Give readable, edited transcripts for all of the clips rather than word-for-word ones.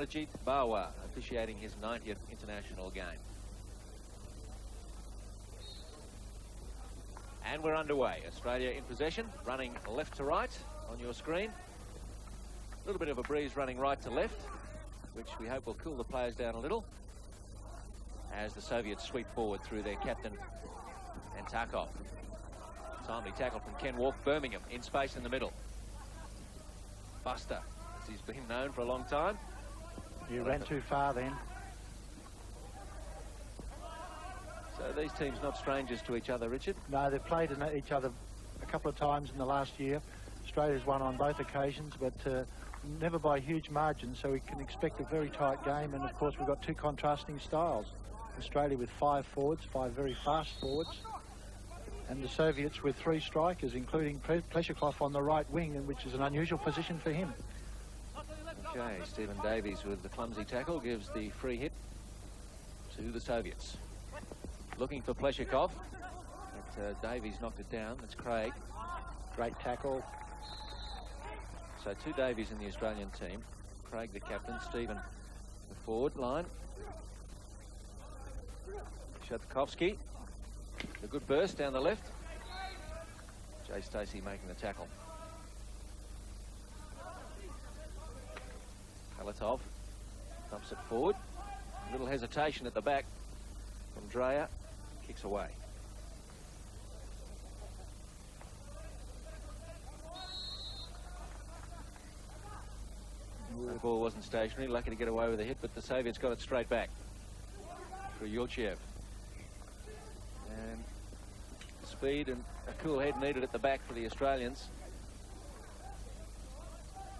Ajit Bawa officiating his 90th international game. And we're underway. Australia in possession, running left to right on your screen. A little bit of a breeze running right to left, which we hope will cool the players down a little as the Soviets sweep forward through their captain and Tarkov. Timely tackle from Ken Walk. Birmingham in space in the middle. Buster, as he's been known for a long time. You ran too far then. So these teams not strangers to each other, Richard? No, they've played each other a couple of times in the last year. Australia's won on both occasions, but never by huge margins, so we can expect a very tight game. And of course we've got two contrasting styles. Australia with 5 forwards, 5 very fast forwards, and the Soviets with 3 strikers, including Pleshakov on the right wing, which is an unusual position for him. Okay, Stephen Davies with the clumsy tackle gives the free hit to the Soviets. Looking for Pleshakov, but Davies knocked it down. That's Craig. Great tackle. So 2 Davies in the Australian team. Craig the captain, Stephen the forward line. Shatkovsky, a good burst down the left. Jay Stacey making the tackle. Palatov dumps it forward. A little hesitation at the back from Dreyer. Kicks away. The ball wasn't stationary. Lucky to get away with a hit, but the Soviets got it straight back for Yurchev. And speed and a cool head needed at the back for the Australians.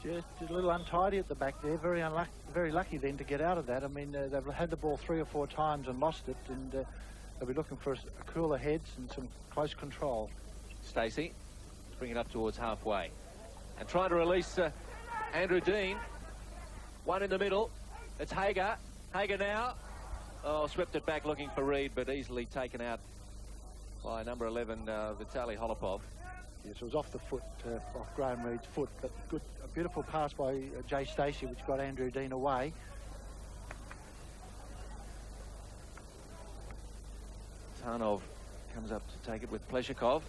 Just a little untidy at the back there. Very lucky then to get out of that. I mean, they've had the ball 3 or 4 times and lost it, and they'll be looking for cooler heads and some close control. Stacey, bring it up towards halfway. And trying to release Andrew Dean. One in the middle. It's Hager. Hager now. Oh, swept it back looking for Reed, but easily taken out by number 11, Vitaly Holopov. Yes, it was off the foot, off Graham Reed's foot, but good, a beautiful pass by Jay Stacey, which got Andrew Dean away. Tarnov comes up to take it with Pleshakov.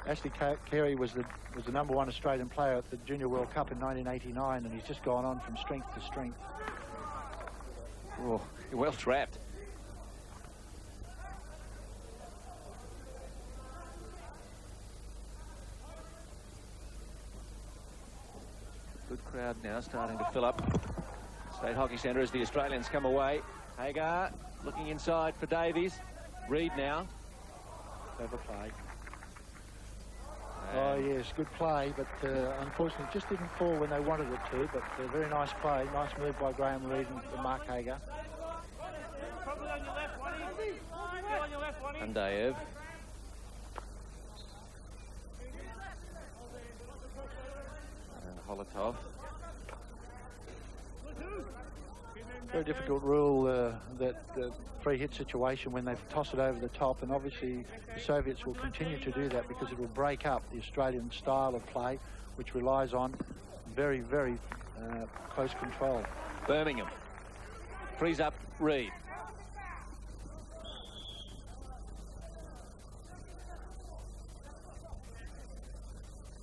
Ashley Carey was the #1 Australian player at the Junior World Cup in 1989, and he's just gone on from strength to strength. Oh, well trapped. Good crowd now starting to fill up State Hockey Centre as the Australians come away. Hagar looking inside for Davies. Reed now. Clever play. Oh yes, good play, but unfortunately just didn't fall when they wanted it to, but very nice play. Nice move by Graham Reed and Mark Hager. Andaev. And Holotov. Very difficult rule, that free hit situation when they toss it over the top, and obviously the Soviets will continue to do that because it will break up the Australian style of play, which relies on very, very close control. Birmingham frees up Reed.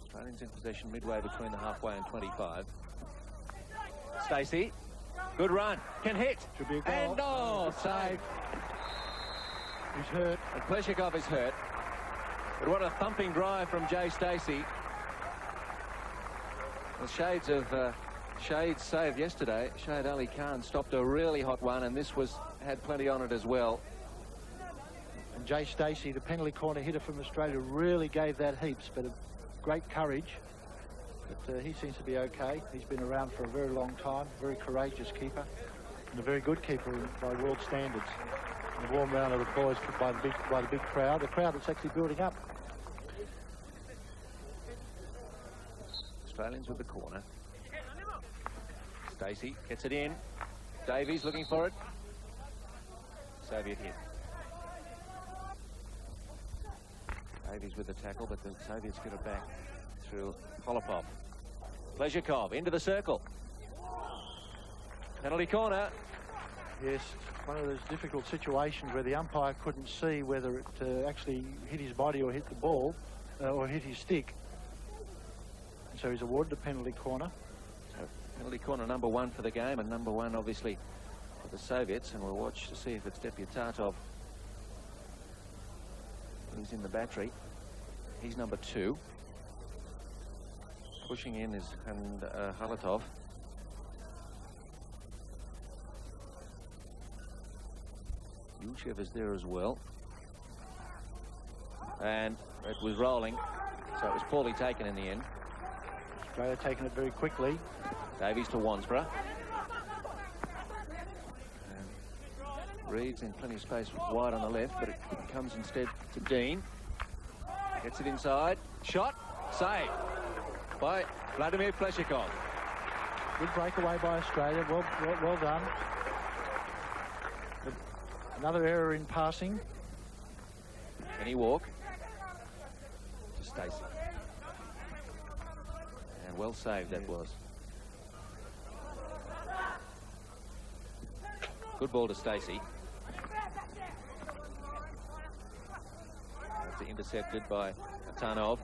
Australians in possession midway between the halfway and 25. Stacey. Good run. Can hit. Should be a goal. And save. He's hurt. And Pleshakov is hurt. But what a thumping drive from Jay Stacey. The shades of Shade's save yesterday. Shade Ali Khan stopped a really hot one, and this had plenty on it as well. And Jay Stacey, the penalty corner hitter from Australia, really gave that heaps, but a great courage. But he seems to be okay. He's been around for a very long time. Very courageous keeper, and a very good keeper by world standards. And a warm round of applause by the big crowd. A crowd that's actually building up. Australians with the corner. Stacey gets it in. Davies looking for it. Soviet hit. Davies with the tackle, but the Soviets get it back through Holopov. Pleshakov into the circle. Penalty corner. Yes, one of those difficult situations where the umpire couldn't see whether it actually hit his body or hit the ball or hit his stick. And so he's awarded a penalty corner. So penalty corner number 1 for the game, and number 1 obviously for the Soviets, and we'll watch to see if it's Deputatov who's in the battery. He's number 2. Pushing in is Halatov. Yulchev is there as well. And it was rolling, so it was poorly taken in the end. Australia taking it very quickly. Davies to Wansborough. Reed's in plenty of space wide on the left, but it comes instead to Dean. Gets it inside. Shot. Save by Vladimir Pleshikov. Good breakaway by Australia. Well done. Another error in passing. Any walk to Stacey. And well saved that was. Good ball to Stacey. That's intercepted by Atanov.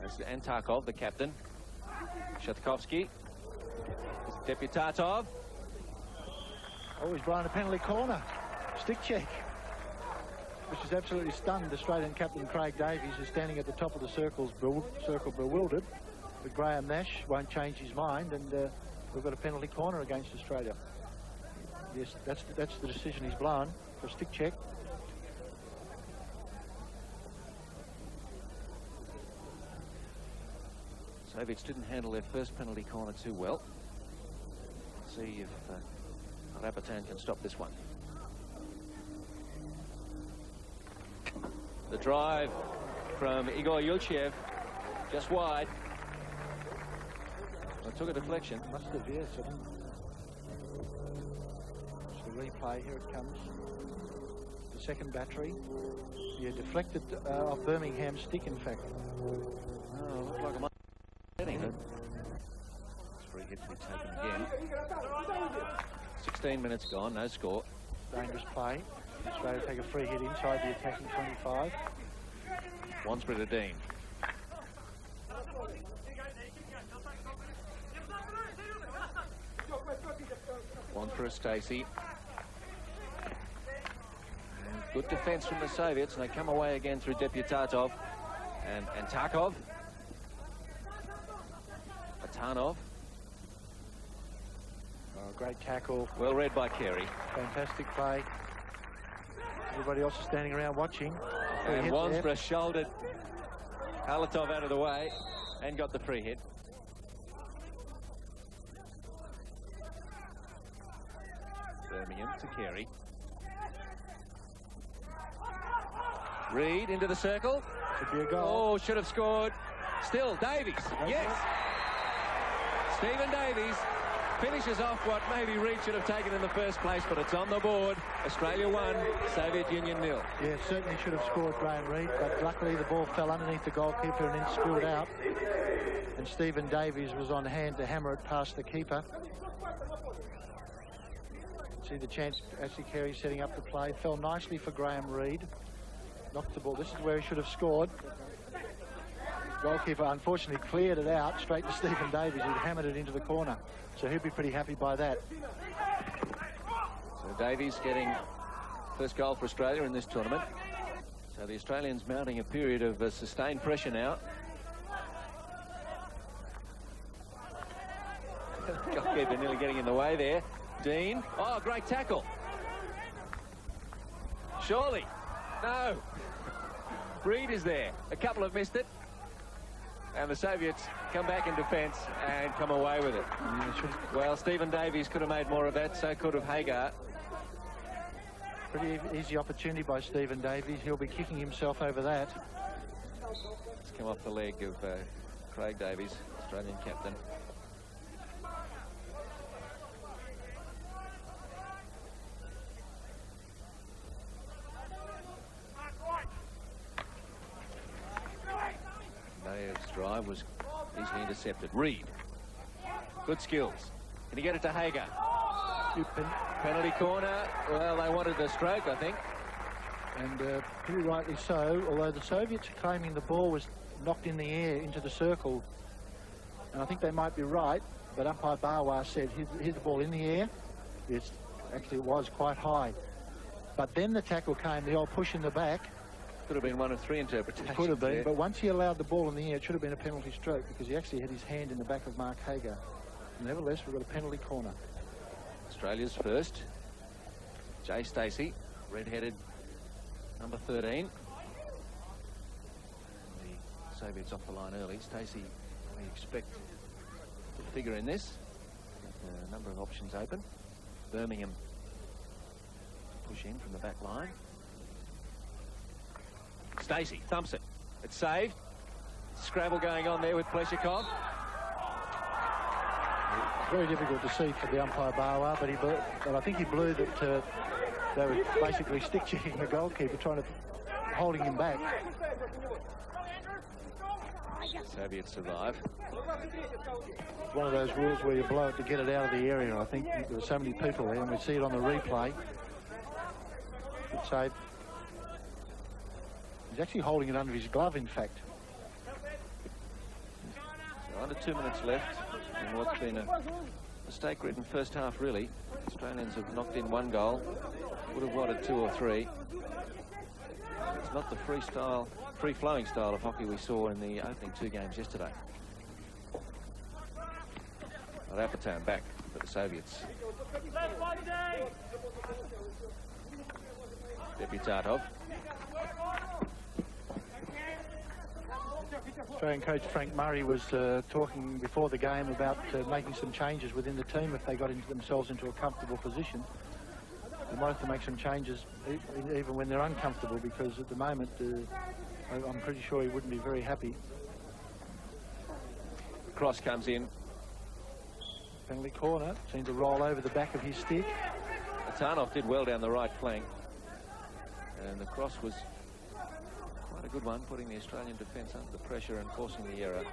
That's Antarkov, the captain. Shatkovsky. Deputatov. Oh, he's blind a penalty corner. Stick check. Which has absolutely stunned Australian captain Craig Davies, who's standing at the top of the circle bewildered. But Graham Nash won't change his mind, and we've got a penalty corner against Australia. Yes, that's the decision he's blown for a stick check. Soviets didn't handle their first penalty corner too well. See if Rabotin can stop this one. The drive from Igor Yulchev, just wide. Well, it took a deflection. Must have, yes. It's the replay. Here it comes. The second battery. Yeah, deflected off Birmingham's stick, in fact. Oh, looked like a hitting it. Free hit to be taken again. 16 minutes gone, no score. Dangerous play. Australia take a free hit inside the attacking 25. Wansborough to Dean. Wansborough, Stacey. And good defence from the Soviets, and they come away again through Deputatov and Tarkov. Atanov. Oh, great tackle. Well read by Carey. Fantastic play. Everybody else is standing around watching. And Wansborough shouldered Halatov out of the way and got the free hit. Birmingham to Carey. Reed into the circle. Should be a goal. Oh, should have scored. Still, Davies. Yes. Stephen Davies finishes off what maybe Reed should have taken in the first place, but it's on the board. Australia 1, Soviet Union 0. Yeah, certainly should have scored Graham Reed, but luckily the ball fell underneath the goalkeeper and then spilled out. And Stephen Davies was on hand to hammer it past the keeper. See the chance, Ashley Carey setting up the play. Fell nicely for Graham Reed. Knocked the ball. This is where he should have scored. Goalkeeper unfortunately cleared it out straight to Stephen Davies, who'd hammered it into the corner. So he'll be pretty happy by that. So Davies getting first goal for Australia in this tournament. So the Australians mounting a period of sustained pressure now. Goalkeeper nearly getting in the way there. Dean. Oh, great tackle. Surely. No. Reed is there. A couple have missed it. And the Soviets come back in defence and come away with it. Well, Stephen Davies could have made more of that, so could have Hagar. Pretty easy opportunity by Stephen Davies. He'll be kicking himself over that. It's come off the leg of Craig Davies, Australian captain. Naev's drive was easily intercepted. Reed. Good skills. Can he get it to Hager? Penalty corner. Well, they wanted the stroke, I think. And pretty rightly so, although the Soviets are claiming the ball was knocked in the air into the circle. And I think they might be right, but umpire Barwar said hit the ball in the air. Yes, actually it was quite high. But then the tackle came, the old push in the back. Could have been one of three interpretations. It could have been, but once he allowed the ball in the air, it should have been a penalty stroke because he actually had his hand in the back of Mark Hager. Nevertheless, we've got a penalty corner. Australia's first. Jay Stacey, red-headed number 13. The Soviets off the line early. Stacey, we expect to figure in this. A number of options open. Birmingham push in from the back line. Stacey thumps it. It's saved. Scrabble going on there with Pleshakov. Very difficult to see for the umpire Barwar, but I think he blew that they were basically stick checking the goalkeeper, holding him back. Soviets survive. It's one of those rules where you blow it to get it out of the area. I think there were so many people there, and we see it on the replay. Good save. He's actually holding it under his glove, in fact. So under 2 minutes left in what's been a mistake-ridden first half, really. Australians have knocked in 1 goal. Would have wanted 2 or 3. It's not the free-flowing style of hockey we saw in the opening 2 games yesterday. But Apatow back for the Soviets. Deputatov. Australian coach Frank Murray was talking before the game about making some changes within the team if they got themselves into a comfortable position. They might have to make some changes even when they're uncomfortable, because at the moment I'm pretty sure he wouldn't be very happy. Cross comes in. Penalty corner, seemed to roll over the back of his stick. Atanov did well down the right flank, and the cross was quite a good one, putting the Australian defence under the pressure and forcing the error.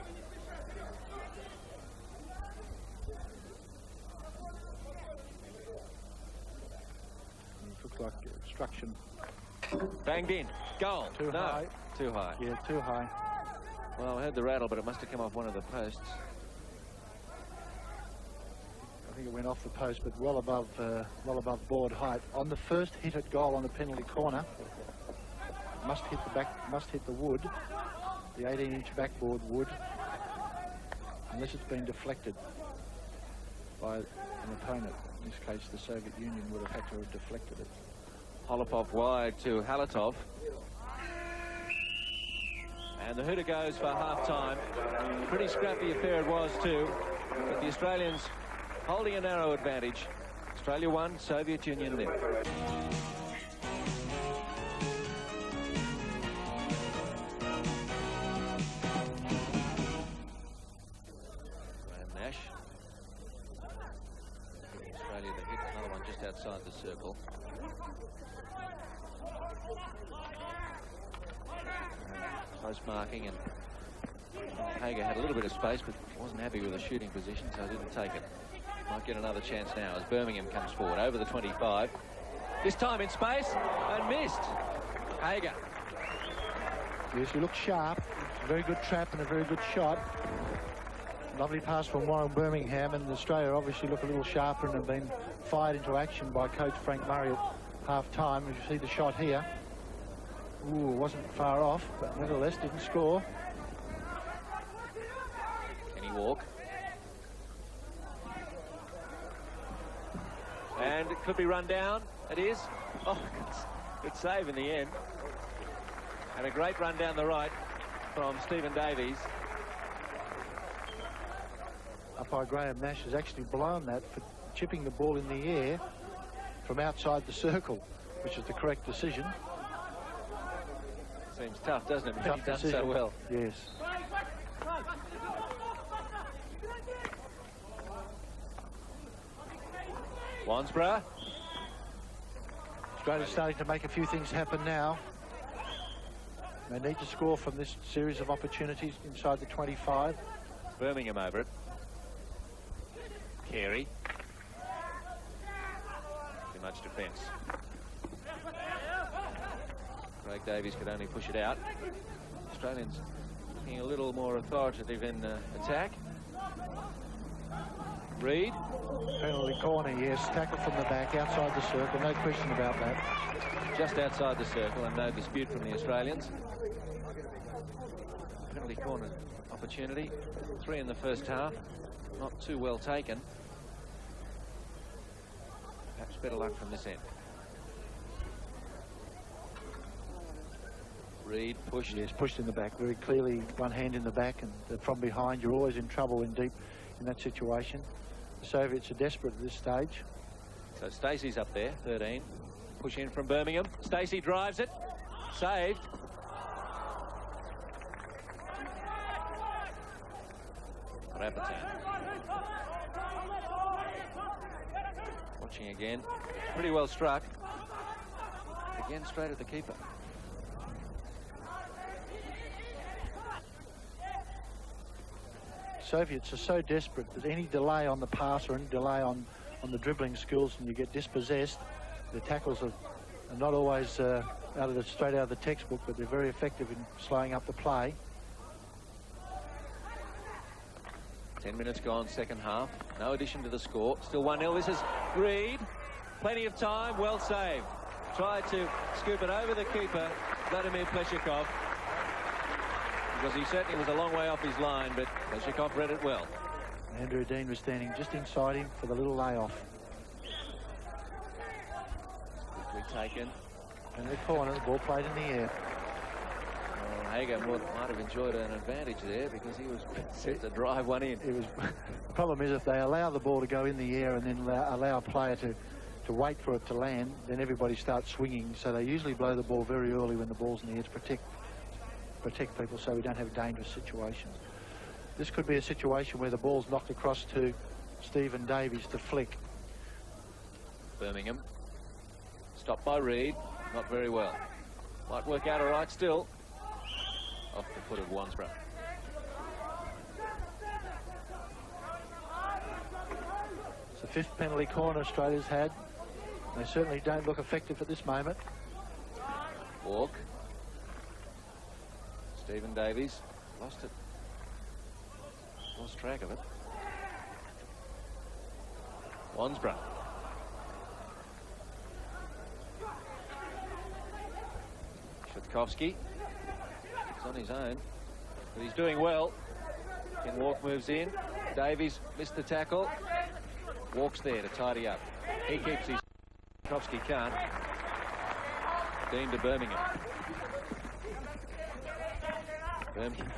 It looks like obstruction. Banged in. Goal. Too high. Too high. Yeah, too high. Well, I heard the rattle, but it must have come off one of the posts. I think it went off the post, but well above board height. On the first hit at goal on the penalty corner, must hit the wood, the 18-inch backboard wood, unless it's been deflected by an opponent. In this case, the Soviet Union would have had to have deflected it. Holopov wide to Halatov. And the hooter goes for half-time. Pretty scrappy affair it was too, but the Australians holding a narrow advantage. Australia 1, Soviet Union 0. Nash. Australia to hit another one just outside the circle. Close marking, and Hager had a little bit of space but wasn't happy with the shooting position, so didn't take it. Might get another chance now as Birmingham comes forward over the 25. This time in space and missed. Hager. Yes, he looks sharp. A very good trap and a very good shot. Lovely pass from Warren Birmingham, and Australia obviously look a little sharper and have been fired into action by coach Frank Murray at half-time. As you see the shot here. Ooh, wasn't far off, but nevertheless didn't score. Can he walk? And it could be run down. It is. Oh, good save in the end. And a great run down the right from Stephen Davies. Umpire Graham Nash has actually blown that for chipping the ball in the air from outside the circle, which is the correct decision. Seems tough, doesn't it? But Tough he's done decision. so well. Yes. Wansborough. Australia's starting to make a few things happen now. They need to score from this series of opportunities inside the 25. Birmingham over it. Carey. much defence. Craig Davies could only push it out. Australians looking a little more authoritative in attack. Reid. Penalty corner, yes. Tackle from the back, outside the circle. No question about that. Just outside the circle and no dispute from the Australians. Penalty corner opportunity. 3 in the first half. Not too well taken. Perhaps better luck from this end. Reid pushed. Yes, pushed in the back. Very clearly one hand in the back, and from behind you're always in trouble in deep in that situation. The Soviets are desperate at this stage. So Stacey's up there, 13. Push in from Birmingham. Stacey drives it. Saved. Rapatan. Watching again. Pretty well struck. Again, straight at the keeper. Soviets are so desperate that any delay on the pass or any delay on the dribbling skills and you get dispossessed, the tackles are not always straight out of the textbook, but they're very effective in slowing up the play. 10 minutes gone, second half. No addition to the score. Still 1-0. This is Reid. Plenty of time. Well saved. Tried to scoop it over the keeper, Vladimir Pleshikov, because he certainly was a long way off his line, but Pleshikov read it well. Andrew Dean was standing just inside him for the little layoff. Quickly taken. And the corner, the ball played in the air. Well, Hager might have enjoyed an advantage there because he was set to drive one in. The problem is if they allow the ball to go in the air and then allow a player to wait for it to land, then everybody starts swinging. So they usually blow the ball very early when the ball's in the air to protect people so we don't have dangerous situations. This could be a situation where the ball's knocked across to Stephen Davies to flick. Birmingham. Stopped by Reid. Not very well. Might work out all right still. Off the foot of Wansborough. It's the 5th penalty corner Australia's had. They certainly don't look effective at this moment. Walk. Stephen Davies lost it. Lost track of it. Wansborough. Shatkovsky. He's on his own, but he's doing well. Ken Walk moves in. Davies missed the tackle. Walk's there to tidy up. He keeps his. Shatkovsky can't. Dean to Birmingham. Birmingham.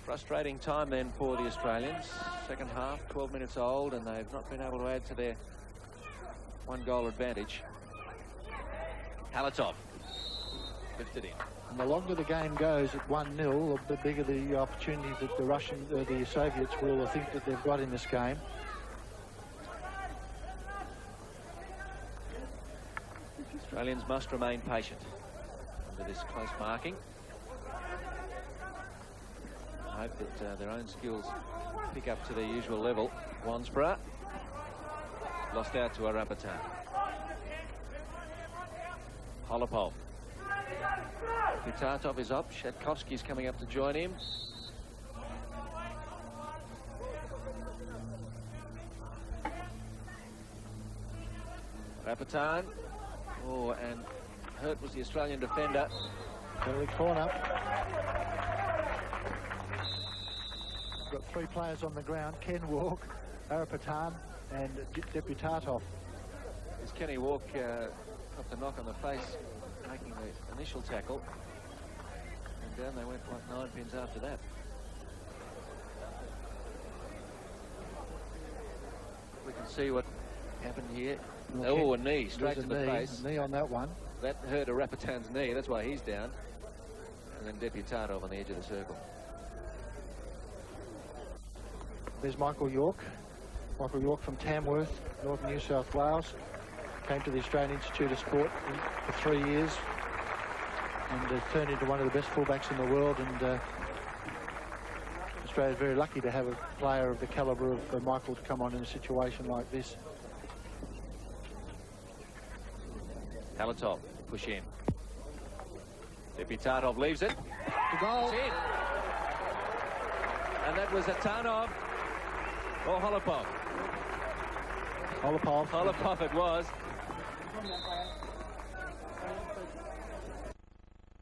Frustrating time then for the Australians. Second half, 12 minutes old, and they've not been able to add to their 1-goal advantage. Halatov lifted in. And the longer the game goes at 1-0, the bigger the opportunity that the Soviets will think that they've got in this game. Australians must remain patient under this close marking. I hope that their own skills pick up to their usual level. Wansborough lost out to Rapatan. Holopov. Pitatov is up. Shatkovsky's coming up to join him. Rapatan. Oh, and hurt was the Australian defender. Penalty corner. Got 3 players on the ground. Ken Walk, Arapatan and Deputatov. As Kenny Walk got the knock on the face, making the initial tackle. And down they went like 9 pins after that. We can see what happened here. Oh, a knee straight to the face. A knee on that one. That hurt Rapatan's knee. That's why he's down. And then Deputatov on the edge of the circle. There's Michael York. Michael York from Tamworth, northern New South Wales. Came to the Australian Institute of Sport for 3 years and turned into one of the best fullbacks in the world, and was Australia's very lucky to have a player of the calibre of Michael to come on in a situation like this. Palatov, push in. Deputatov leaves it. The goal. It's in. And that was Atanov or Holopov. Holopov it was.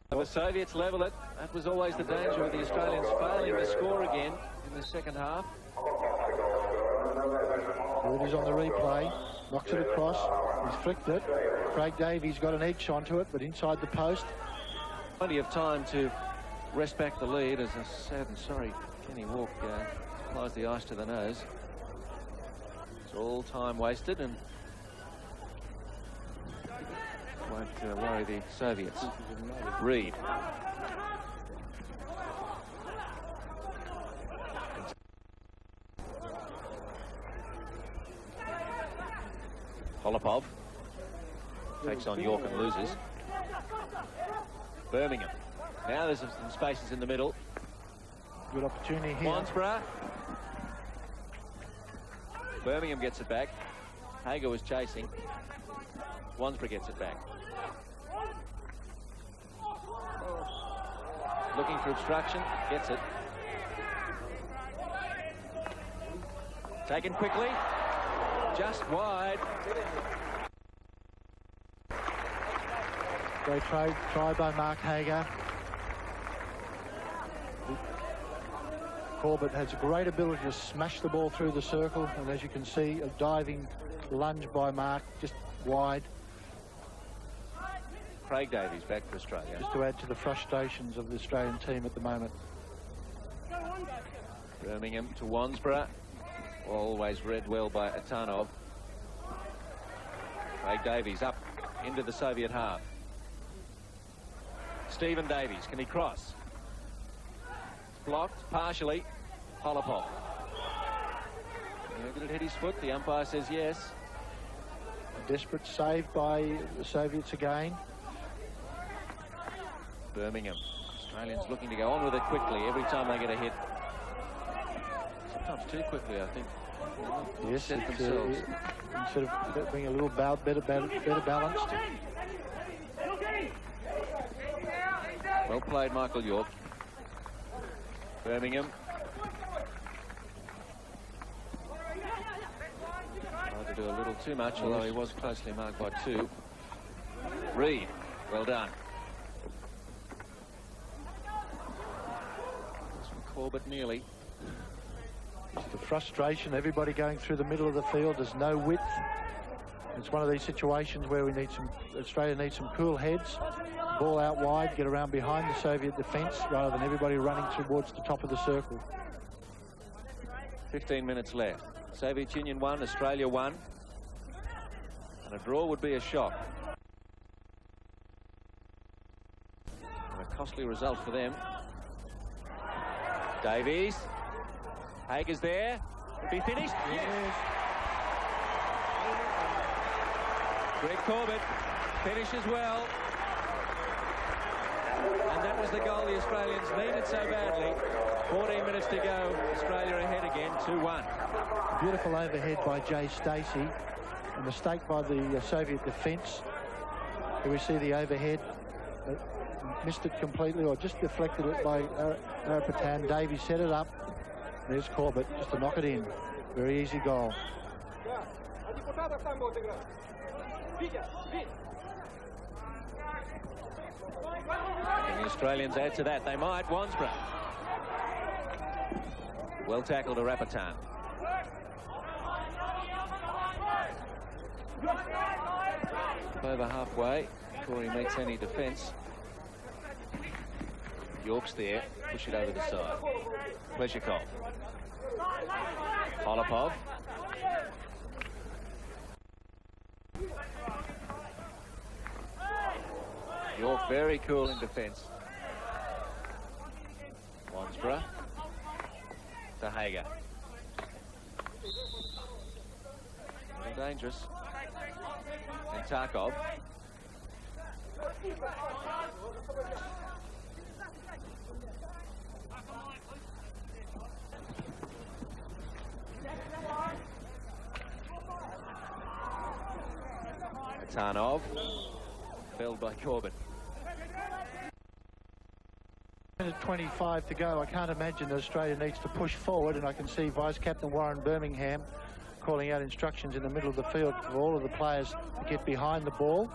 The Soviets level it. That was always the danger of the Australians failing to score again in the second half. Here it is on the replay. Knocks it across. He's flicked it. Craig Davies got an edge onto it, but inside the post. Plenty of time to wrest back the lead as a sad and sorry Kenny Walk applies the ice to the nose. It's all time wasted and won't worry the Soviets. Reed. Holopov takes on York and loses. Birmingham. Now there's some spaces in the middle. Good opportunity here. Wansborough. Birmingham gets it back. Hager was chasing. Wansborough gets it back. Looking for obstruction. Gets it. Taken quickly. Just wide. Great try by Mark Hager. Corbett has a great ability to smash the ball through the circle, and as you can see, a diving lunge by Mark, just wide. Craig Davies back for Australia. Just to add to the frustrations of the Australian team at the moment. Birmingham to Wansborough. Always read well by Atanov. Craig Davies up into the Soviet half. Stephen Davies, can he cross? Blocked partially. Holopov. Did it hit his foot? The umpire says yes. A desperate save by the Soviets again. Birmingham. Australians looking to go on with it quickly every time they get a hit. Sometimes too quickly, I think. Yes, set themselves. Instead of being a little better balanced. Well played, Michael York. Birmingham. Tried to do a little too much, although he was closely marked by two. Reed, well done. Corbett nearly. It's the frustration, everybody going through the middle of the field. There's no width. It's one of these situations where we need Australia needs some cool heads. Ball out wide, get around behind the Soviet defence rather than everybody running towards the top of the circle. 15 minutes left. Soviet Union 1, Australia 1. And a draw would be a shock. And a costly result for them. Davies. Hager's there. Will be finished. Yes. Greg Corbett finishes well. And that was the goal the Australians needed so badly. 14 minutes to go. Australia ahead again, 2-1. Beautiful overhead by Jay Stacey. A mistake by the Soviet defence. Here we see the overhead. Missed it completely, or just deflected it by Arapatan. Davies set it up. There's Corbett just to knock it in. Very easy goal. Can the Australians add to that? They might. Wansborough. Well tackled to Arapatan. Over halfway before he meets any defence. York's there. Push it over the side. Pleshikov. Holopov. York very cool in defence. Wansborough to Hager. Dangerous. And Tarkov. Tarnov, felled by Corbett. Minute 25 to go. I can't imagine that Australia needs to push forward, and I can see Vice-Captain Warren Birmingham calling out instructions in the middle of the field for all of the players to get behind the ball.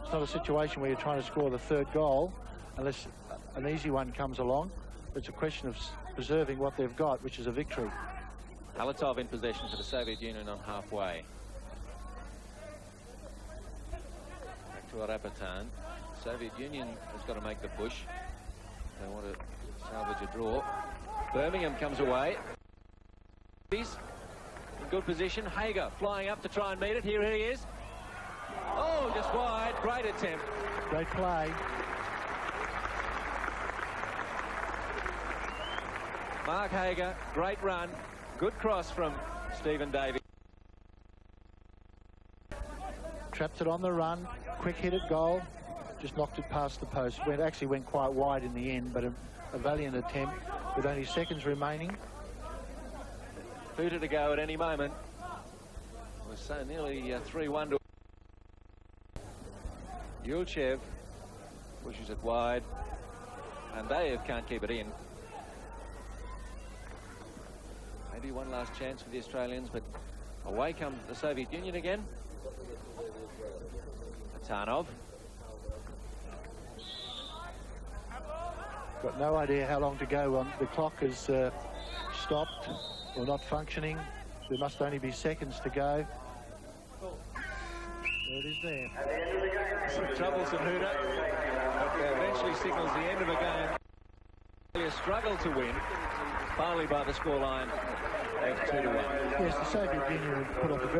It's not a situation where you're trying to score the third goal unless an easy one comes along. It's a question of preserving what they've got, which is a victory. Halatov in possession for the Soviet Union on halfway. Back to Arapatan. Soviet Union has got to make the push. They want to salvage a draw. Birmingham comes away. He's in good position. Hager flying up to try and meet it. Here he is. Oh, just wide. Great attempt. Great play. Mark Hager, great run. Good cross from Stephen Davies. Trapped it on the run. Quick hit at goal. Just knocked it past the post. Actually went quite wide in the end, but a valiant attempt with only seconds remaining. Two to go at any moment. We're so nearly 3-1 to Yulchev pushes it wide, and Dayev can't keep it in. Maybe one last chance for the Australians, but away comes the Soviet Union again. Tarnov. Got no idea how long to go. The clock has stopped or not functioning. There must only be seconds to go. There it is there. Some troublesome hooter, but eventually signals the end of a game. Australia struggled to win, finally by the scoreline of 2-1. Yes, the Soviet Union put up a very